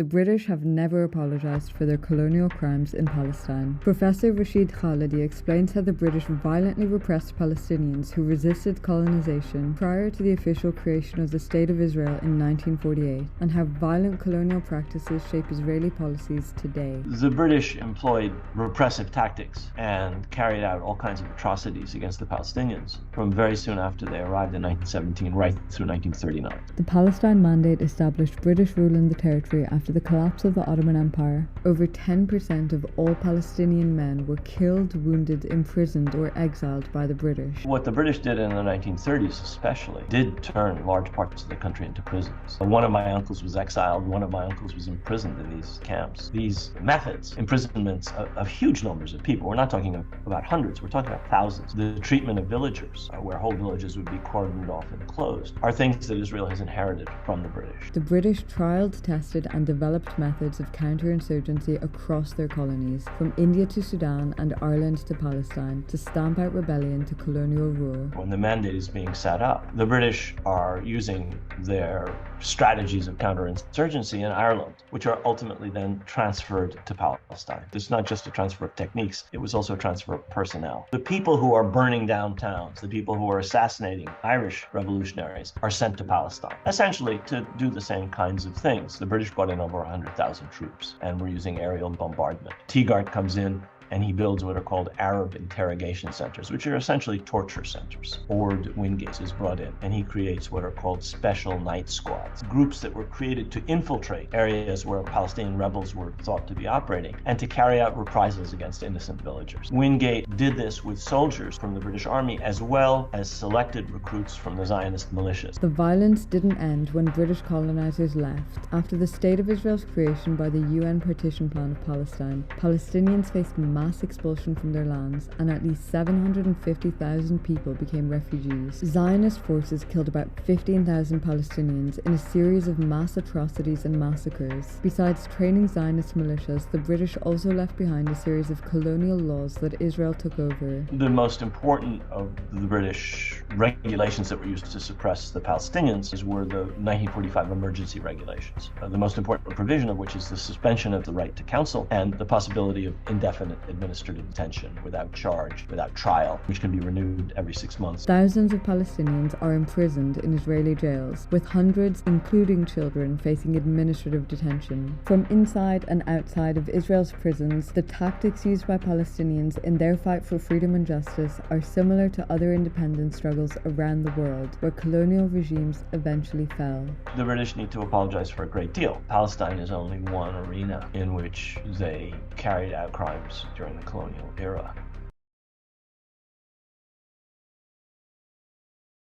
The British have never apologised for their colonial crimes in Palestine. Professor Rashid Khalidi explains how the British violently repressed Palestinians who resisted colonisation prior to the official creation of the State of Israel in 1948, and how violent colonial practices shape Israeli policies today. The British employed repressive tactics and carried out all kinds of atrocities against the Palestinians from very soon after they arrived in 1917 right through 1939. The Palestine Mandate established British rule in the territory after the collapse of the Ottoman Empire. Over 10% of all Palestinian men were killed, wounded, imprisoned, or exiled by the British. What the British did in the 1930s especially did turn large parts of the country into prisons. One of my uncles was exiled, one of my uncles was imprisoned in these camps. These methods, imprisonments of huge numbers of people, we're not talking about hundreds, we're talking about thousands. The treatment of villagers, where whole villages would be cordoned off and closed, are things that Israel has inherited from the British. The British trialed, tested, and developed methods of counterinsurgency across their colonies, from India to Sudan and Ireland to Palestine, to stamp out rebellion to colonial rule. When the mandate is being set up, the British are using their strategies of counterinsurgency in Ireland, which are ultimately then transferred to Palestine. It's not just a transfer of techniques, it was also a transfer of personnel. The people who are burning down towns, the people who are assassinating Irish revolutionaries, are sent to Palestine, essentially to do the same kinds of things. The British brought in over 100,000 troops and were using aerial bombardment. Teagart comes in and he builds what are called Arab interrogation centers, which are essentially torture centers. Ord Wingate is brought in, and he creates what are called special night squads, groups that were created to infiltrate areas where Palestinian rebels were thought to be operating and to carry out reprisals against innocent villagers. Wingate did this with soldiers from the British Army as well as selected recruits from the Zionist militias. The violence didn't end when British colonizers left. After the State of Israel's creation by the UN Partition Plan of Palestine, Palestinians faced mass expulsion from their lands, and at least 750,000 people became refugees. Zionist forces killed about 15,000 Palestinians in a series of mass atrocities and massacres. Besides training Zionist militias, the British also left behind a series of colonial laws that Israel took over. The most important of the British regulations that were used to suppress the Palestinians were the 1945 emergency regulations, the most important provision of which is the suspension of the right to counsel and the possibility of indefinite administrative detention without charge, without trial, which can be renewed every 6 months. Thousands of Palestinians are imprisoned in Israeli jails, with hundreds, including children, facing administrative detention. From inside and outside of Israel's prisons, the tactics used by Palestinians in their fight for freedom and justice are similar to other independence struggles around the world, where colonial regimes eventually fell. The British need to apologize for a great deal. Palestine is only one arena in which they carried out crimes during the colonial era.